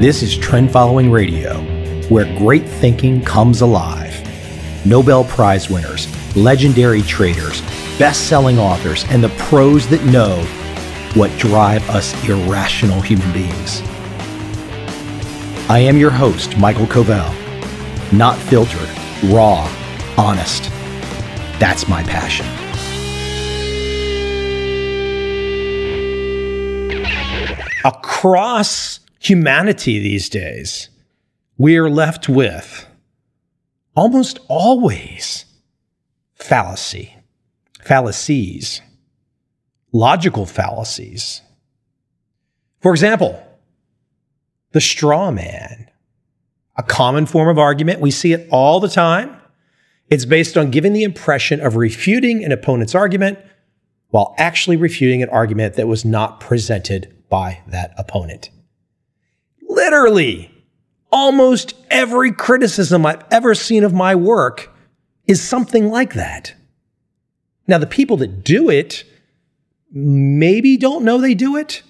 This is Trend Following Radio, where great thinking comes alive. Nobel Prize winners, legendary traders, best-selling authors, and the pros that know what drive us irrational human beings. I am your host, Michael Covel. Not filtered, raw, honest. That's my passion. Across humanity these days, we are left with almost always fallacies, logical fallacies. For example, the straw man, a common form of argument. We see it all the time. It's based on giving the impression of refuting an opponent's argument while actually refuting an argument that was not presented by that opponent. Literally, almost every criticism I've ever seen of my work is something like that. Now, the people that do it maybe don't know they do it,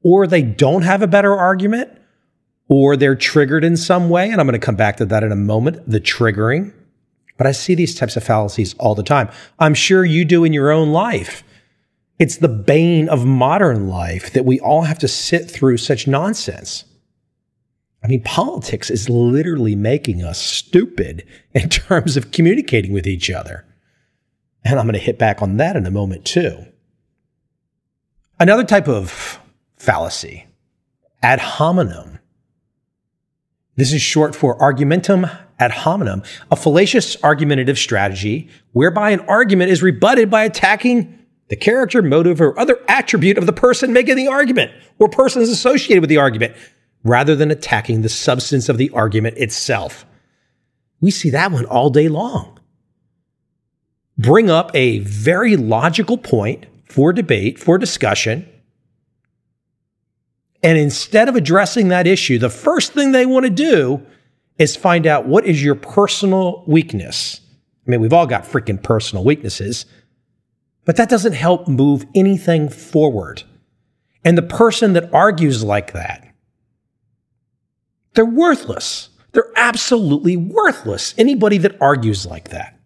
or they don't have a better argument, or they're triggered in some way, and I'm going to come back to that in a moment, the triggering. But I see these types of fallacies all the time. I'm sure you do in your own life. It's the bane of modern life that we all have to sit through such nonsense. I mean, politics is literally making us stupid in terms of communicating with each other. And I'm going to hit back on that in a moment too. Another type of fallacy, ad hominem. This is short for argumentum ad hominem, a fallacious argumentative strategy whereby an argument is rebutted by attacking the character, motive, or other attribute of the person making the argument or persons associated with the argument, rather than attacking the substance of the argument itself. We see that one all day long. Bring up a very logical point for debate, for discussion, and instead of addressing that issue, the first thing they want to do is find out what is your personal weakness. I mean, we've all got freaking personal weaknesses, but that doesn't help move anything forward. And the person that argues like that, they're worthless. They're absolutely worthless. Anybody that argues like that.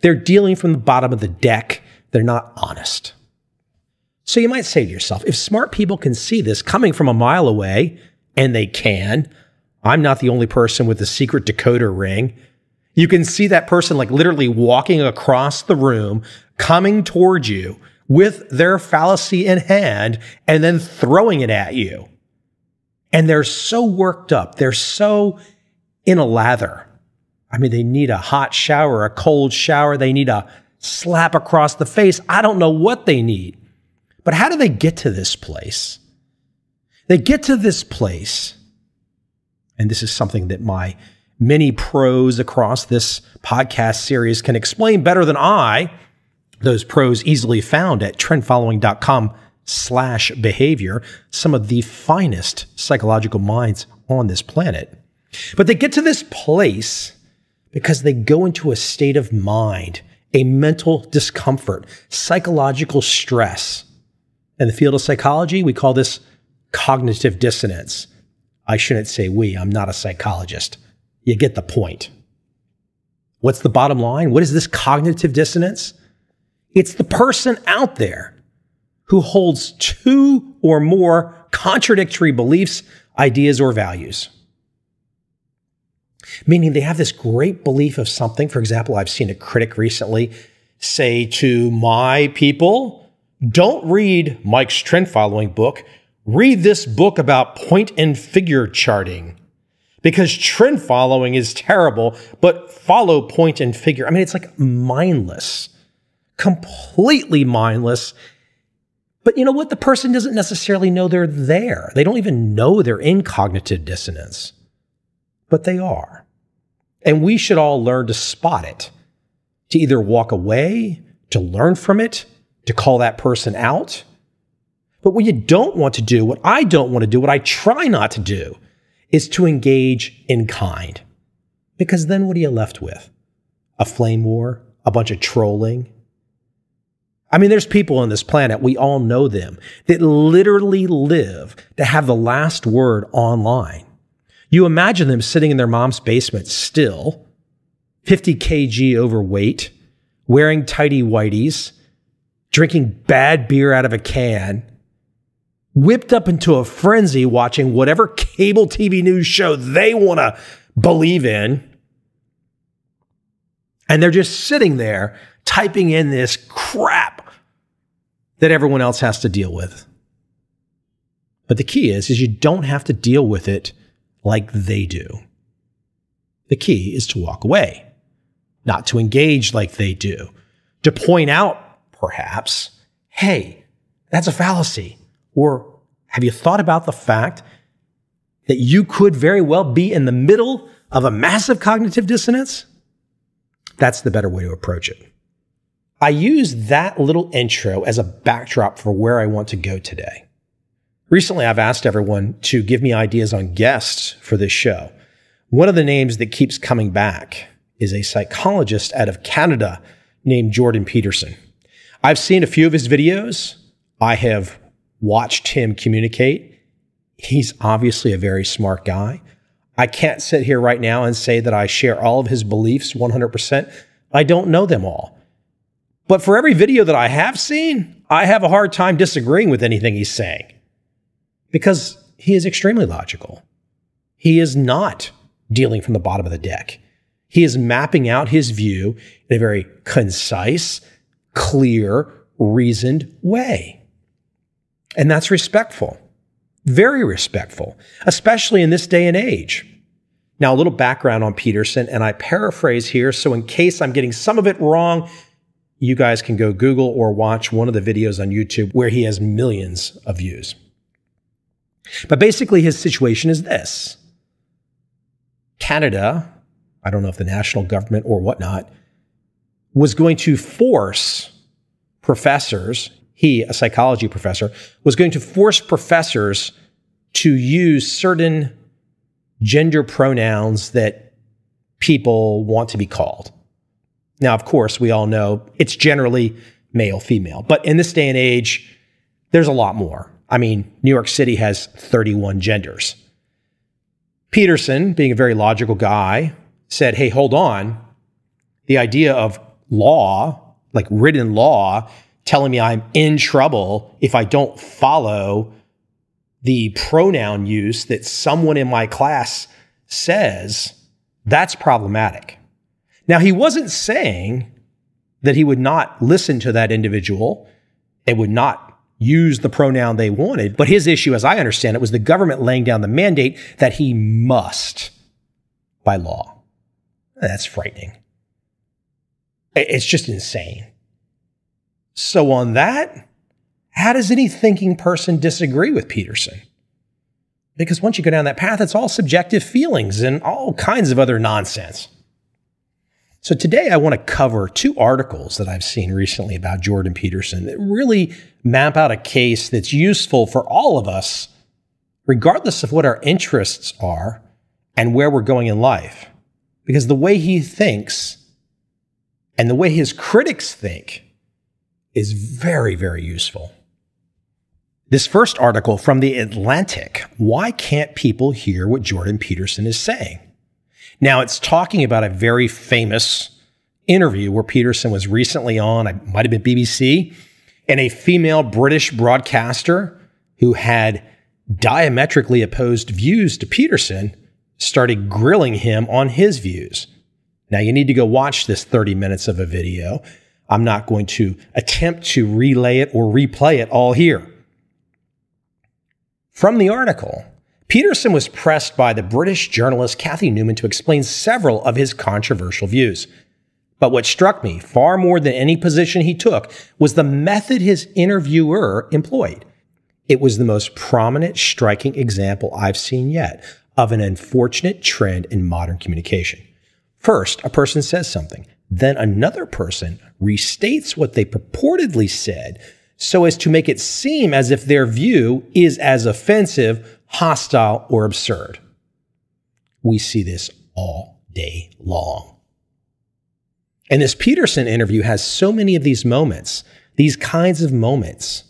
They're dealing from the bottom of the deck. They're not honest. So you might say to yourself, if smart people can see this coming from a mile away, and they can, I'm not the only person with a secret decoder ring. You can see that person like literally walking across the room, coming towards you with their fallacy in hand, and then throwing it at you. And they're so worked up. They're so in a lather. I mean, they need a hot shower, a cold shower. They need a slap across the face. I don't know what they need. But how do they get to this place? They get to this place, and this is something that my many pros across this podcast series can explain better than I. Those pros easily found at trendfollowing.com/behavior, some of the finest psychological minds on this planet. But they get to this place because they go into a state of mind, a mental discomfort, psychological stress. In the field of psychology, we call this cognitive dissonance. I shouldn't say we, I'm not a psychologist. You get the point. What's the bottom line? What is this cognitive dissonance? It's the person out there who holds two or more contradictory beliefs, ideas, or values. Meaning they have this great belief of something. For example, I've seen a critic recently say to my people, don't read Mike's trend following book. Read this book about point and figure charting because trend following is terrible, but follow point and figure. I mean, it's like mindless, completely mindless. But you know what? The person doesn't necessarily know they're there. They don't even know they're in cognitive dissonance, but they are. And we should all learn to spot it, to either walk away, to learn from it, to call that person out. But what you don't want to do, what I don't want to do, what I try not to do, is to engage in kind. Because then what are you left with? A flame war? A bunch of trolling? I mean, there's people on this planet, we all know them, that literally live to have the last word online. You imagine them sitting in their mom's basement still, 50 kg overweight, wearing tighty whities, drinking bad beer out of a can, whipped up into a frenzy watching whatever cable TV news show they want to believe in. And they're just sitting there typing in this crap that everyone else has to deal with. But the key is you don't have to deal with it like they do. The key is to walk away, not to engage like they do, to point out, perhaps, hey, that's a fallacy. Or have you thought about the fact that you could very well be in the middle of a massive cognitive dissonance? That's the better way to approach it. I use that little intro as a backdrop for where I want to go today. Recently, I've asked everyone to give me ideas on guests for this show. One of the names that keeps coming back is a psychologist out of Canada named Jordan Peterson. I've seen a few of his videos. I have watched him communicate. He's obviously a very smart guy. I can't sit here right now and say that I share all of his beliefs 100%. I don't know them all. But for every video that I have seen, I have a hard time disagreeing with anything he's saying because he is extremely logical. He is not dealing from the bottom of the deck. He is mapping out his view in a very concise, clear, reasoned way. And that's respectful, very respectful, especially in this day and age. Now, a little background on Peterson, and I paraphrase here, so in case I'm getting some of it wrong, you guys can go Google or watch one of the videos on YouTube where he has millions of views. But basically, his situation is this. Canada, I don't know if the national government or whatnot, was going to force professors, he, a psychology professor, was going to force professors to use certain gender pronouns that people want to be called. Now, of course, we all know it's generally male, female. But in this day and age, there's a lot more. I mean, New York City has 31 genders. Peterson, being a very logical guy, said, hey, hold on. The idea of law, like written law, telling me I'm in trouble if I don't follow the pronoun use that someone in my class says, that's problematic. Now, he wasn't saying that he would not listen to that individual and would not use the pronoun they wanted, but his issue, as I understand it, was the government laying down the mandate that he must by law. That's frightening. It's just insane. So on that, how does any thinking person disagree with Peterson? Because once you go down that path, it's all subjective feelings and all kinds of other nonsense. So today I want to cover two articles that I've seen recently about Jordan Peterson that really map out a case that's useful for all of us, regardless of what our interests are and where we're going in life. Because the way he thinks and the way his critics think is very, very useful. This first article from The Atlantic, why can't people hear what Jordan Peterson is saying? Now, it's talking about a very famous interview where Peterson was recently on, it might have been BBC, and a female British broadcaster who had diametrically opposed views to Peterson started grilling him on his views. Now, you need to go watch this 30 minutes of a video. I'm not going to attempt to relay it or replay it all here. From the article, Peterson was pressed by the British journalist Cathy Newman to explain several of his controversial views. But what struck me far more than any position he took was the method his interviewer employed. It was the most prominent, striking example I've seen yet of an unfortunate trend in modern communication. First, a person says something. Then another person restates what they purportedly said so as to make it seem as if their view is as offensive, hostile, or absurd. We see this all day long. And this Peterson interview has so many of these moments these kinds of moments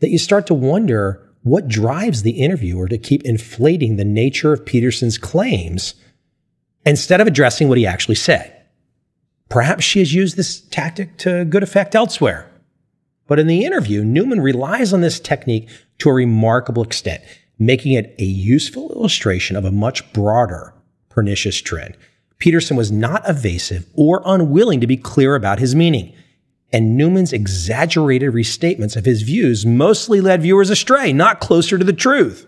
that you start to wonder what drives the interviewer to keep inflating the nature of Peterson's claims instead of addressing what he actually said. Perhaps she has used this tactic to good effect elsewhere. But in the interview, Newman relies on this technique to a remarkable extent, making it a useful illustration of a much broader pernicious trend. Peterson was not evasive or unwilling to be clear about his meaning, and Newman's exaggerated restatements of his views mostly led viewers astray, not closer to the truth.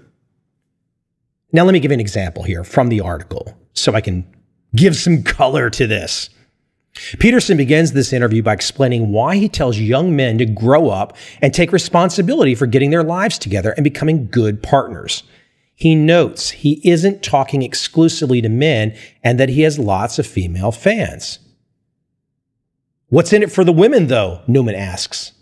Now, let me give you an example here from the article so I can give some color to this. Peterson begins this interview by explaining why he tells young men to grow up and take responsibility for getting their lives together and becoming good partners. He notes he isn't talking exclusively to men and that he has lots of female fans. What's in it for the women, though? Newman asks.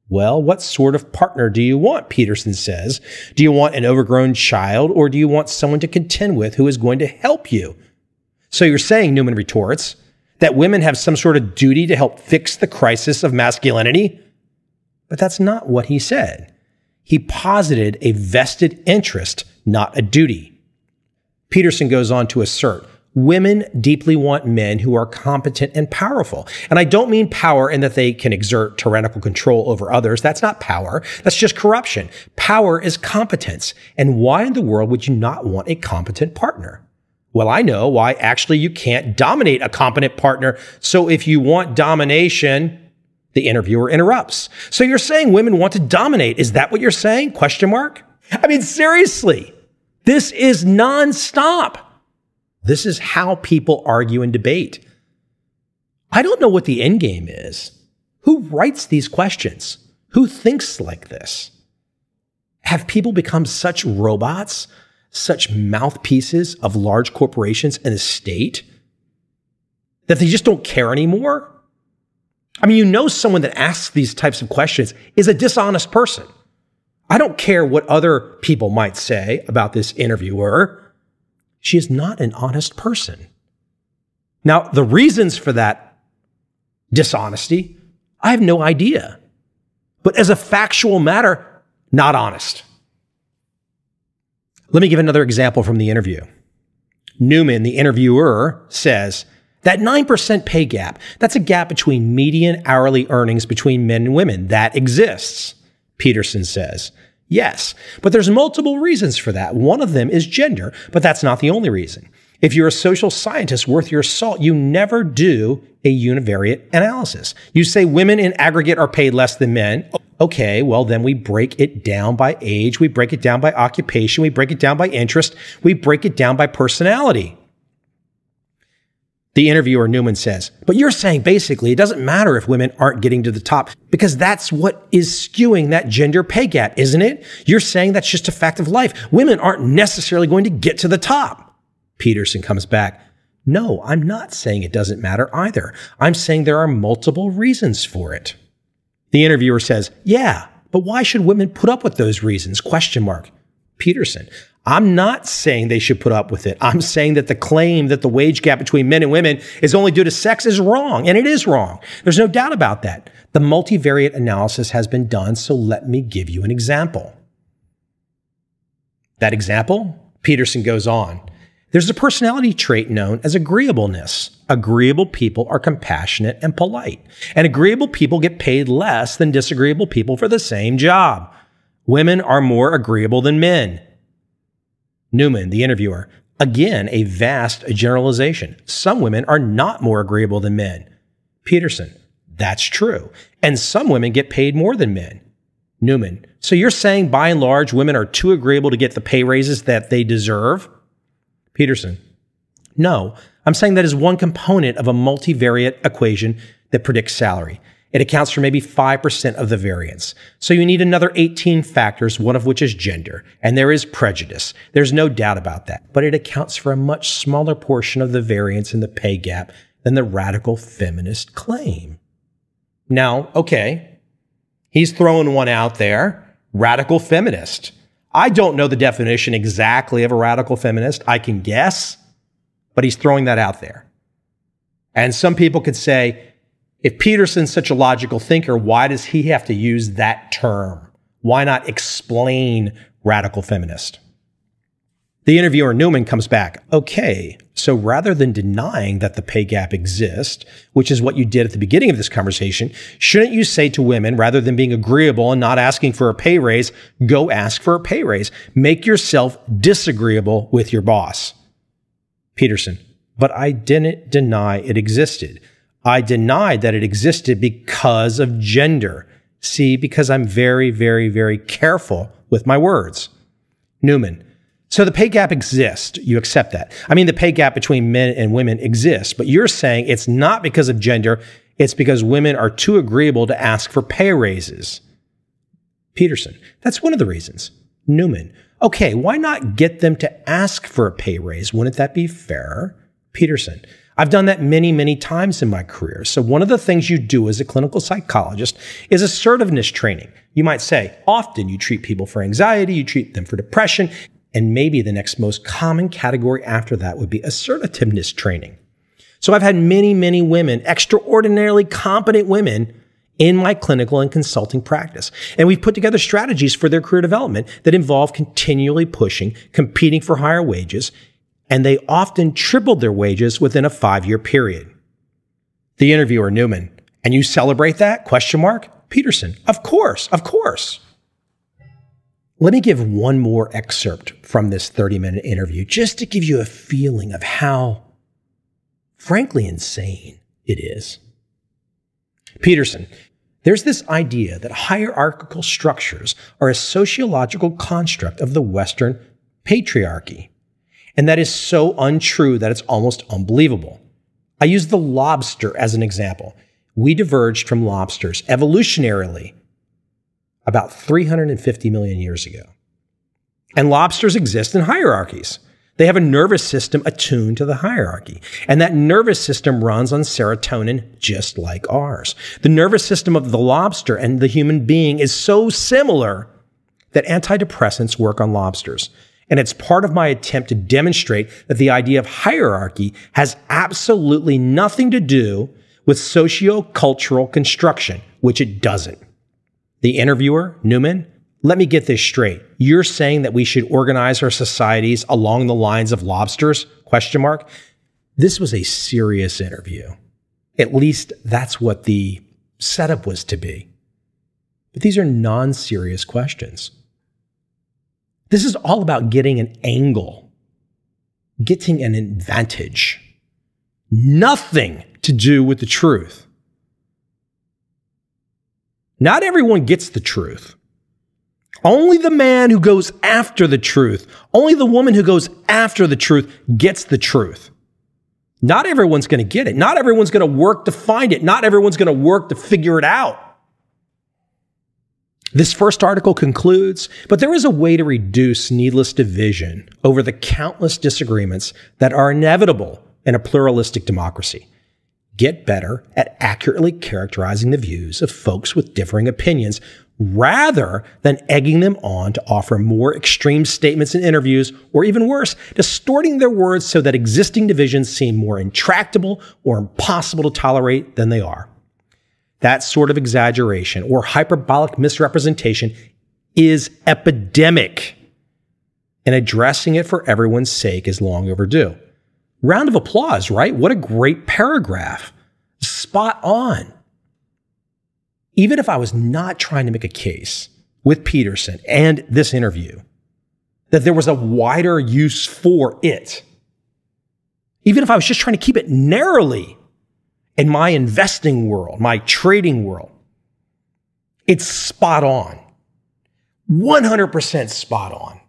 Well, what sort of partner do you want? Peterson says. Do you want an overgrown child, or do you want someone to contend with who is going to help you? So you're saying, Newman retorts, that women have some sort of duty to help fix the crisis of masculinity? But that's not what he said. He posited a vested interest, not a duty. Peterson goes on to assert, women deeply want men who are competent and powerful. And I don't mean power in that they can exert tyrannical control over others. That's not power. That's just corruption. Power is competence. And why in the world would you not want a competent partner? Well, I know why actually you can't dominate a competent partner. So if you want domination, the interviewer interrupts. So you're saying women want to dominate. Is that what you're saying? Question mark. I mean, seriously, this is nonstop. This is how people argue and debate. I don't know what the end game is. Who writes these questions? Who thinks like this? Have people become such robots, such mouthpieces of large corporations and the state that they just don't care anymore? I mean, you know, someone that asks these types of questions is a dishonest person. I don't care what other people might say about this interviewer. She is not an honest person. Now, the reasons for that dishonesty, I have no idea. But as a factual matter, not honest. Let me give another example from the interview. Newman, the interviewer, says that 9% pay gap, that's a gap between median hourly earnings between men and women. That exists. Peterson says, yes, but there's multiple reasons for that. One of them is gender, but that's not the only reason. If you're a social scientist worth your salt, you never do a univariate analysis. You say women in aggregate are paid less than men. Okay, well, then we break it down by age, we break it down by occupation, we break it down by interest, we break it down by personality. The interviewer, Newman, says, but you're saying basically it doesn't matter if women aren't getting to the top because that's what is skewing that gender pay gap, isn't it? You're saying that's just a fact of life. Women aren't necessarily going to get to the top. Peterson comes back. No, I'm not saying it doesn't matter either. I'm saying there are multiple reasons for it. The interviewer says, yeah, but why should women put up with those reasons? Question mark. Peterson, I'm not saying they should put up with it. I'm saying that the claim that the wage gap between men and women is only due to sex is wrong, and it is wrong. There's no doubt about that. The multivariate analysis has been done, so let me give you an example. That example, Peterson goes on, there's a personality trait known as agreeableness. Agreeable people are compassionate and polite, and agreeable people get paid less than disagreeable people for the same job. Women are more agreeable than men. Newman, the interviewer, again, a vast generalization. Some women are not more agreeable than men. Peterson, that's true. And some women get paid more than men. Newman, so you're saying by and large, women are too agreeable to get the pay raises that they deserve? Peterson, no, I'm saying that is one component of a multivariate equation that predicts salary. It accounts for maybe 5% of the variance. So you need another 18 factors, one of which is gender. And there is prejudice. There's no doubt about that. But it accounts for a much smaller portion of the variance in the pay gap than the radical feminist claim. Now, okay, he's throwing one out there, radical feminist. I don't know the definition exactly of a radical feminist. I can guess, but he's throwing that out there. And some people could say, If Peterson's such a logical thinker, why does he have to use that term? Why not explain radical feminist? The interviewer Newman comes back. Okay, so rather than denying that the pay gap exists, which is what you did at the beginning of this conversation, shouldn't you say to women, rather than being agreeable and not asking for a pay raise, go ask for a pay raise. Make yourself disagreeable with your boss. Peterson, but I didn't deny it existed. I denied that it existed because of gender. See, because I'm very, very, very careful with my words. Newman, so the pay gap exists. You accept that. I mean, the pay gap between men and women exists, but you're saying it's not because of gender. It's because women are too agreeable to ask for pay raises. Peterson, that's one of the reasons. Newman, okay, why not get them to ask for a pay raise? Wouldn't that be fair? Peterson, I've done that many, many times in my career. So one of the things you do as a clinical psychologist is assertiveness training. You might say, often you treat people for anxiety, you treat them for depression, and maybe the next most common category after that would be assertiveness training. So I've had many, many women, extraordinarily competent women, in my clinical and consulting practice. And we've put together strategies for their career development that involve continually pushing, competing for higher wages, and they often tripled their wages within a 5-year period. The interviewer, Newman, and you celebrate that? Question mark. Peterson, of course, of course. Let me give one more excerpt from this 30-minute interview just to give you a feeling of how, frankly, insane it is. Peterson, there's this idea that hierarchical structures are a sociological construct of the Western patriarchy. And that is so untrue that it's almost unbelievable. I use the lobster as an example. We diverged from lobsters evolutionarily about 350 million years ago. And lobsters exist in hierarchies. They have a nervous system attuned to the hierarchy. And that nervous system runs on serotonin just like ours. The nervous system of the lobster and the human being is so similar that antidepressants work on lobsters. And it's part of my attempt to demonstrate that the idea of hierarchy has absolutely nothing to do with socio-cultural construction, which it doesn't. The interviewer, Newman, let me get this straight. You're saying that we should organize our societies along the lines of lobsters? Question mark. This was a serious interview. At least that's what the setup was to be. But these are non-serious questions. This is all about getting an angle, getting an advantage. Nothing to do with the truth. Not everyone gets the truth. Only the man who goes after the truth, only the woman who goes after the truth gets the truth. Not everyone's going to get it. Not everyone's going to work to find it. Not everyone's going to work to figure it out. This first article concludes, but there is a way to reduce needless division over the countless disagreements that are inevitable in a pluralistic democracy. Get better at accurately characterizing the views of folks with differing opinions rather than egging them on to offer more extreme statements in interviews, or even worse, distorting their words so that existing divisions seem more intractable or impossible to tolerate than they are. That sort of exaggeration or hyperbolic misrepresentation is epidemic, and addressing it for everyone's sake is long overdue. Round of applause, right? What a great paragraph. Spot on. Even if I was not trying to make a case with Peterson and this interview that there was a wider use for it, even if I was just trying to keep it narrowly in my investing world, my trading world, it's spot on. 100% spot on.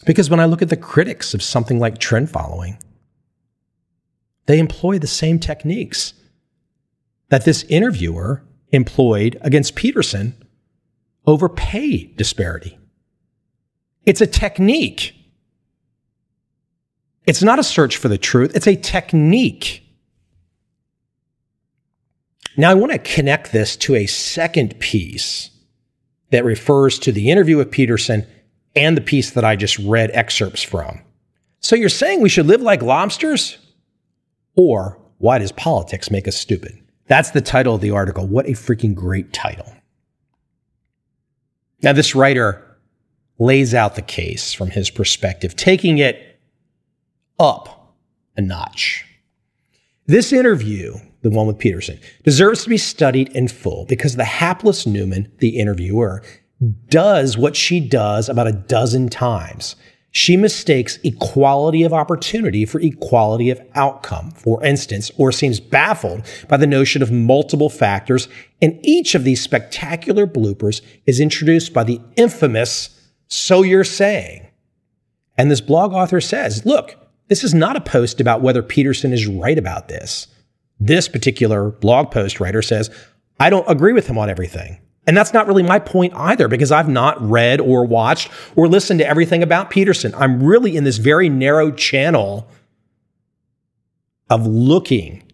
Because when I look at the critics of something like trend following, they employ the same techniques that this interviewer employed against Peterson over pay disparity. It's a technique. It's not a search for the truth. It's a technique. Now, I want to connect this to a second piece that refers to the interview with Peterson and the piece that I just read excerpts from. So you're saying we should live like lobsters? Or why does politics make us stupid? That's the title of the article. What a freaking great title. Now, this writer lays out the case from his perspective, taking it up a notch. This interview, the one with Peterson, deserves to be studied in full because the hapless Newman, the interviewer, does what she does about a dozen times. She mistakes equality of opportunity for equality of outcome, for instance, or seems baffled by the notion of multiple factors, and each of these spectacular bloopers is introduced by the infamous, "So you're saying." And this blog author says, look, this is not a post about whether Peterson is right about this. This particular blog post writer says, I don't agree with him on everything. And that's not really my point either, because I've not read or watched or listened to everything about Peterson. I'm really in this very narrow channel of looking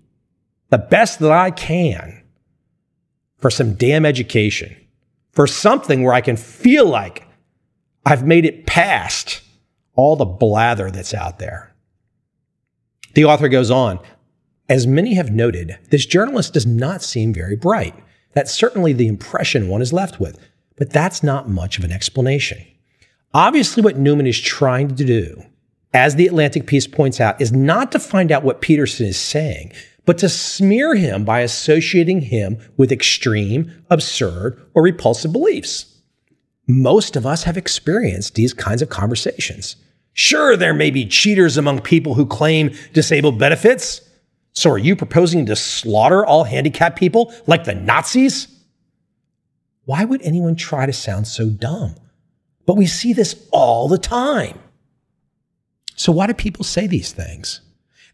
the best that I can for some damn education, for something where I can feel like I've made it past all the blather that's out there. The author goes on, as many have noted, this journalist does not seem very bright. That's certainly the impression one is left with, but that's not much of an explanation. Obviously, what Newman is trying to do, as the Atlantic piece points out, is not to find out what Peterson is saying, but to smear him by associating him with extreme, absurd, or repulsive beliefs. Most of us have experienced these kinds of conversations. Sure, there may be cheaters among people who claim disabled benefits. So are you proposing to slaughter all handicapped people like the Nazis? Why would anyone try to sound so dumb? But we see this all the time. So why do people say these things?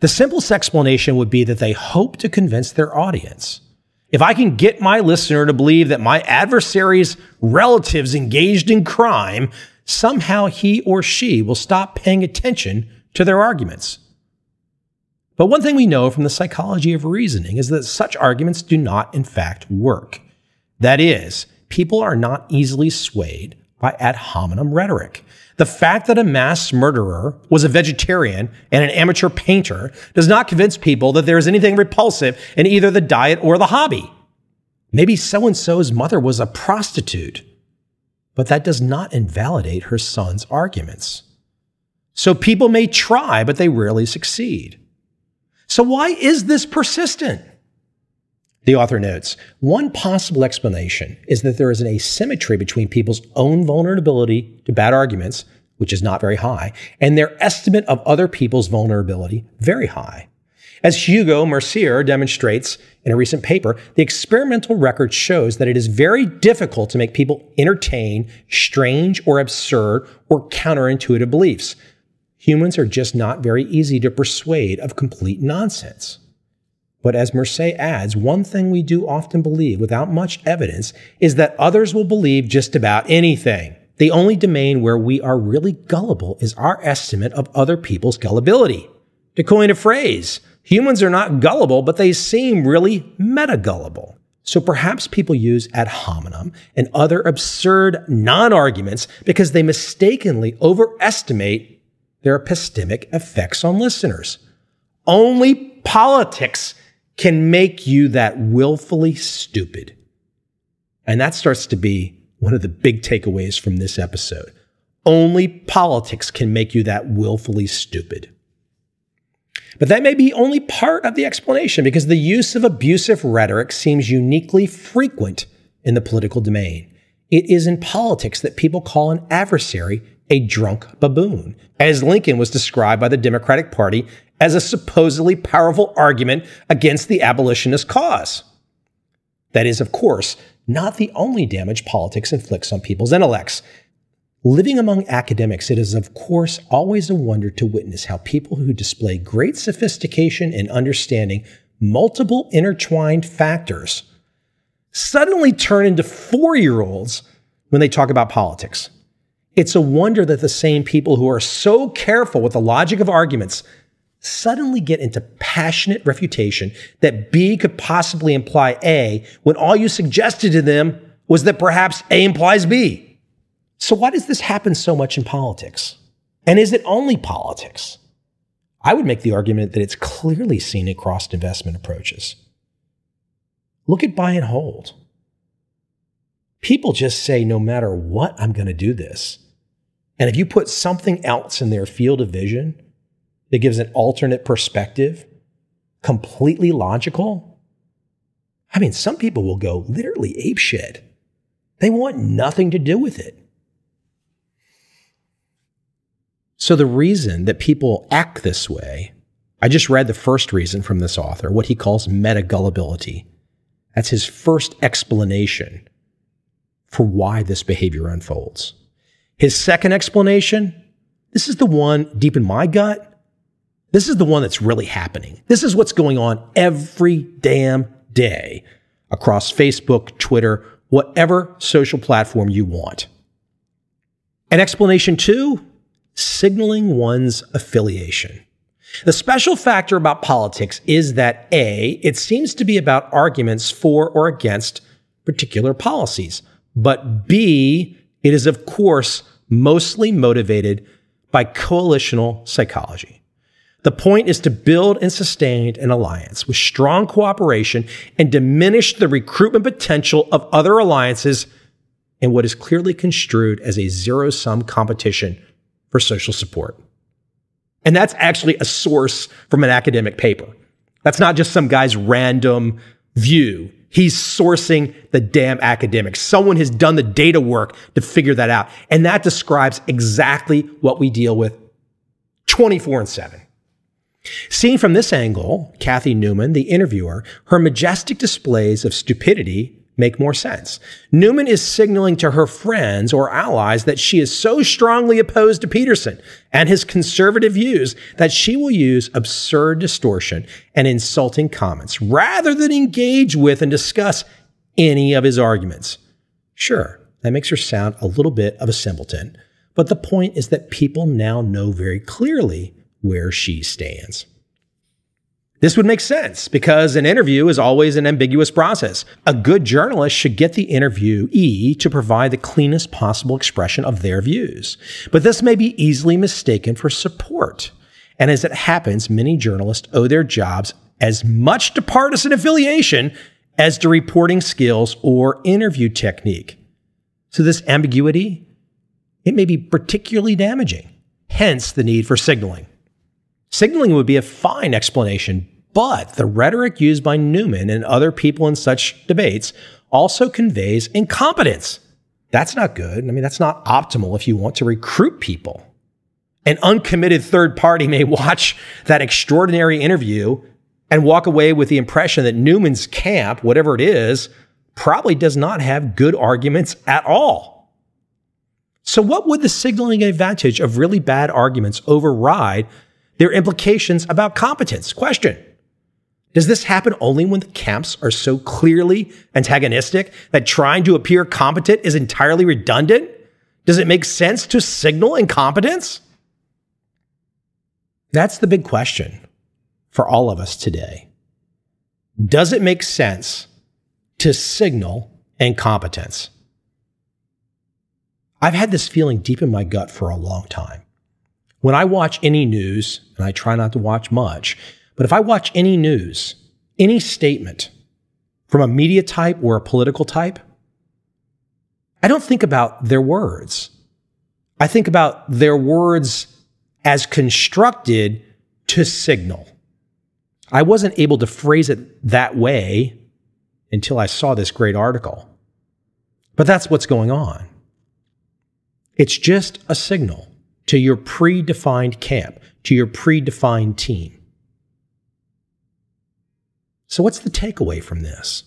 The simplest explanation would be that they hope to convince their audience. If I can get my listener to believe that my adversary's relatives engaged in crime, somehow he or she will stop paying attention to their arguments. But one thing we know from the psychology of reasoning is that such arguments do not, in fact, work. That is, people are not easily swayed by ad hominem rhetoric. The fact that a mass murderer was a vegetarian and an amateur painter does not convince people that there is anything repulsive in either the diet or the hobby. Maybe so-and-so's mother was a prostitute, but that does not invalidate her son's arguments. So people may try, but they rarely succeed. So why is this persistent? The author notes, one possible explanation is that there is an asymmetry between people's own vulnerability to bad arguments, which is not very high, and their estimate of other people's vulnerability, very high. As Hugo Mercier demonstrates in a recent paper, the experimental record shows that it is very difficult to make people entertain strange or absurd or counterintuitive beliefs. Humans are just not very easy to persuade of complete nonsense. But as Mercier adds, one thing we do often believe without much evidence is that others will believe just about anything. The only domain where we are really gullible is our estimate of other people's gullibility. To coin a phrase, humans are not gullible, but they seem really meta-gullible. So perhaps people use ad hominem and other absurd non-arguments because they mistakenly overestimate their epistemic effects on listeners. Only politics can make you that willfully stupid. And that starts to be one of the big takeaways from this episode. Only politics can make you that willfully stupid. But that may be only part of the explanation because the use of abusive rhetoric seems uniquely frequent in the political domain. It is in politics that people call an adversary a drunk baboon, as Lincoln was described by the Democratic Party as a supposedly powerful argument against the abolitionist cause. That is, of course, not the only damage politics inflicts on people's intellects. Living among academics, it is, of course, always a wonder to witness how people who display great sophistication in understanding multiple intertwined factors suddenly turn into 4-year-olds when they talk about politics. It's a wonder that the same people who are so careful with the logic of arguments suddenly get into passionate refutation that B could possibly imply A when all you suggested to them was that perhaps A implies B. So why does this happen so much in politics? And is it only politics? I would make the argument that it's clearly seen across investment approaches. Look at buy and hold. People just say, no matter what, I'm going to do this. And if you put something else in their field of vision that gives an alternate perspective, completely logical, I mean, some people will go literally apeshit. They want nothing to do with it. So the reason that people act this way, I just read the first reason from this author, what he calls meta-gullibility. That's his first explanation for why this behavior unfolds. His second explanation, this is the one deep in my gut. This is the one that's really happening. This is what's going on every damn day across Facebook, Twitter, whatever social platform you want. And explanation two, signaling one's affiliation. The special factor about politics is that A, it seems to be about arguments for or against particular policies, but B, it is of course mostly motivated by coalitional psychology. The point is to build and sustain an alliance with strong cooperation and diminish the recruitment potential of other alliances in what is clearly construed as a zero-sum competition for social support. And that's actually a source from an academic paper. That's not just some guy's random view. He's sourcing the damn academics. Someone has done the data work to figure that out. And that describes exactly what we deal with 24/7. Seen from this angle, Kathy Newman, the interviewer, her majestic displays of stupidity make more sense. Newman is signaling to her friends or allies that she is so strongly opposed to Peterson and his conservative views that she will use absurd distortion and insulting comments rather than engage with and discuss any of his arguments. Sure, that makes her sound a little bit of a simpleton, but the point is that people now know very clearly where she stands. This would make sense because an interview is always an ambiguous process. A good journalist should get the interviewee to provide the cleanest possible expression of their views. But this may be easily mistaken for support. And as it happens, many journalists owe their jobs as much to partisan affiliation as to reporting skills or interview technique. So this ambiguity, it may be particularly damaging, hence the need for signaling. Signaling would be a fine explanation, but the rhetoric used by Newman and other people in such debates also conveys incompetence. That's not good. I mean, that's not optimal if you want to recruit people. An uncommitted third party may watch that extraordinary interview and walk away with the impression that Newman's camp, whatever it is, probably does not have good arguments at all. So what would the signaling advantage of really bad arguments override their implications about competence? Question. Does this happen only when the camps are so clearly antagonistic that trying to appear competent is entirely redundant? Does it make sense to signal incompetence? That's the big question for all of us today. Does it make sense to signal incompetence? I've had this feeling deep in my gut for a long time. When I watch any news, and I try not to watch much, but if I watch any news, any statement from a media type or a political type, I don't think about their words. I think about their words as constructed to signal. I wasn't able to phrase it that way until I saw this great article. But that's what's going on. It's just a signal to your predefined camp, to your predefined team. So what's the takeaway from this?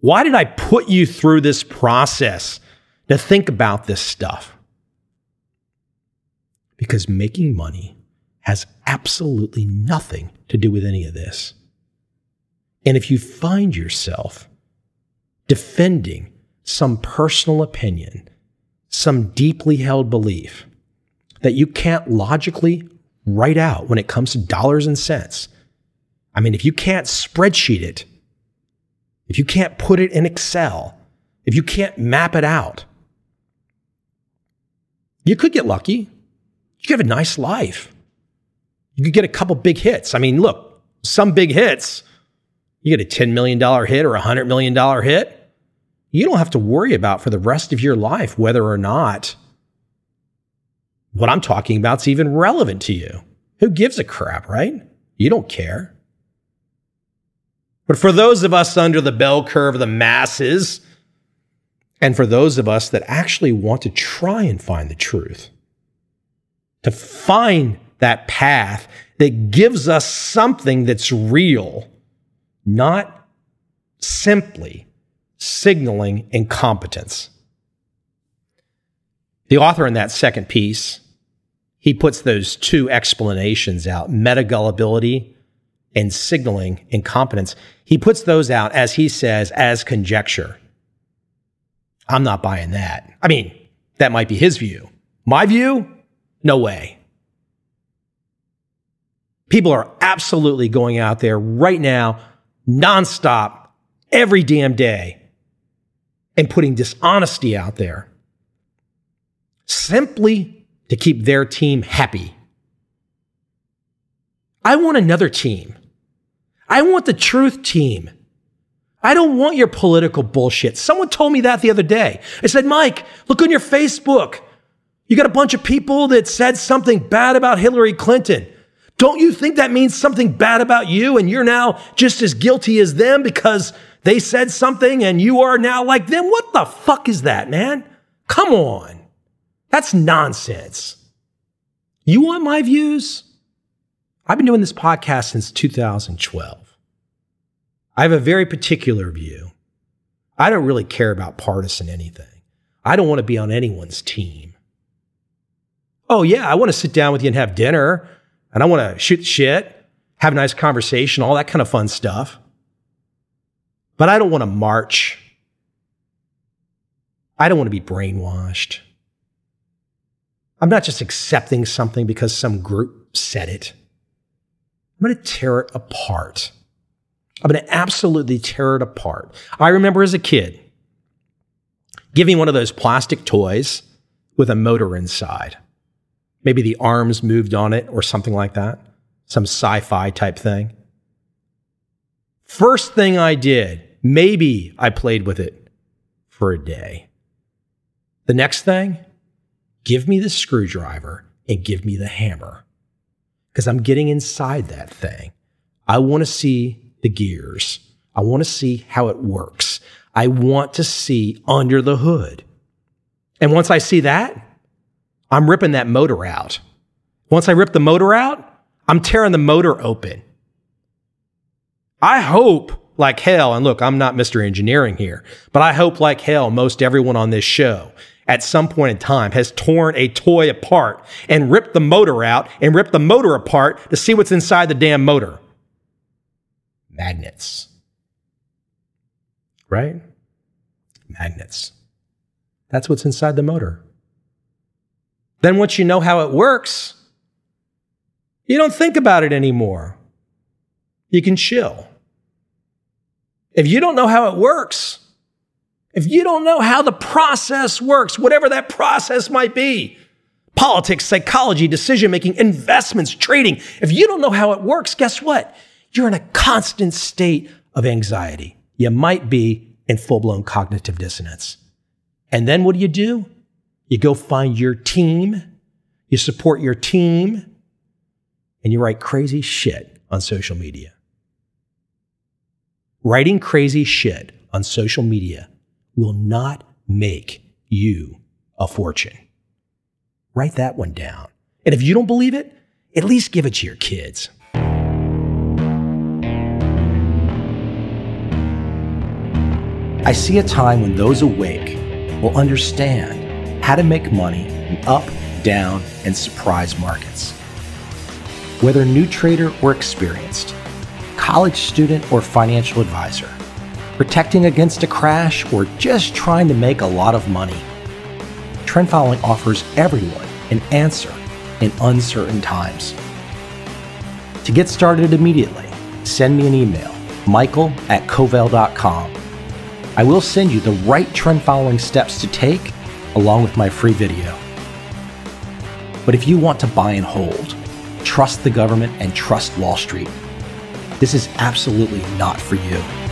Why did I put you through this process to think about this stuff? Because making money has absolutely nothing to do with any of this. And if you find yourself defending some personal opinion, some deeply held belief that you can't logically write out when it comes to dollars and cents, I mean, if you can't spreadsheet it, if you can't put it in Excel, if you can't map it out, you could get lucky. You could have a nice life. You could get a couple big hits. I mean, look, some big hits, You get a $10 million hit or a $100 million hit, you don't have to worry about for the rest of your life whether or not what I'm talking about is even relevant to you. Who gives a crap, right? You don't care. But for those of us under the bell curve of the masses, and for those of us that actually want to try and find the truth, to find that path that gives us something that's real, not simply signaling incompetence. The author in that second piece, he puts those two explanations out, meta-gullibility and signaling incompetence. He puts those out, as he says, as conjecture. I'm not buying that. I mean, that might be his view. My view? No way. People are absolutely going out there right now, nonstop, every damn day, and putting dishonesty out there simply to keep their team happy. I want another team. I want the truth team. I don't want your political bullshit. Someone told me that the other day. They said, Mike, look on your Facebook. You got a bunch of people that said something bad about Hillary Clinton. Don't you think that means something bad about you and you're now just as guilty as them because they said something and you are now like them? What the fuck is that, man? Come on. That's nonsense. You want my views? I've been doing this podcast since 2012. I have a very particular view. I don't really care about partisan anything. I don't want to be on anyone's team. Oh yeah, I want to sit down with you and have dinner, and I want to shoot shit, have a nice conversation, all that kind of fun stuff. But I don't want to march. I don't want to be brainwashed. I'm not just accepting something because some group said it. I'm going to tear it apart. I'm going to absolutely tear it apart. I remember as a kid giving one of those plastic toys with a motor inside. Maybe the arms moved on it or something like that. Some sci-fi type thing. First thing I did, maybe I played with it for a day. The next thing, give me the screwdriver and give me the hammer. Because I'm getting inside that thing. I want to see the gears. I want to see how it works. I want to see under the hood. And once I see that, I'm ripping that motor out. Once I rip the motor out, I'm tearing the motor open. I hope like hell, and look, I'm not Mr. Engineering here, but I hope like hell most everyone on this show at some point in time has torn a toy apart and ripped the motor out and ripped the motor apart to see what's inside the damn motor. Magnets. Right? Magnets. That's what's inside the motor. Then once you know how it works, you don't think about it anymore. You can chill. If you don't know how it works, if you don't know how the process works, whatever that process might be, politics, psychology, decision-making, investments, trading, if you don't know how it works, guess what? You're in a constant state of anxiety. You might be in full-blown cognitive dissonance. And then what do? You go find your team, you support your team, and you write crazy shit on social media. Writing crazy shit on social media will not make you a fortune. Write that one down. And if you don't believe it, at least give it to your kids. I see a time when those awake will understand how to make money in up, down, and surprise markets. Whether new trader or experienced, college student or financial advisor, protecting against a crash or just trying to make a lot of money, trend following offers everyone an answer in uncertain times. To get started immediately, send me an email, michael@covel.com. I will send you the right trend following steps to take along with my free video. But if you want to buy and hold, trust the government and trust Wall Street, this is absolutely not for you.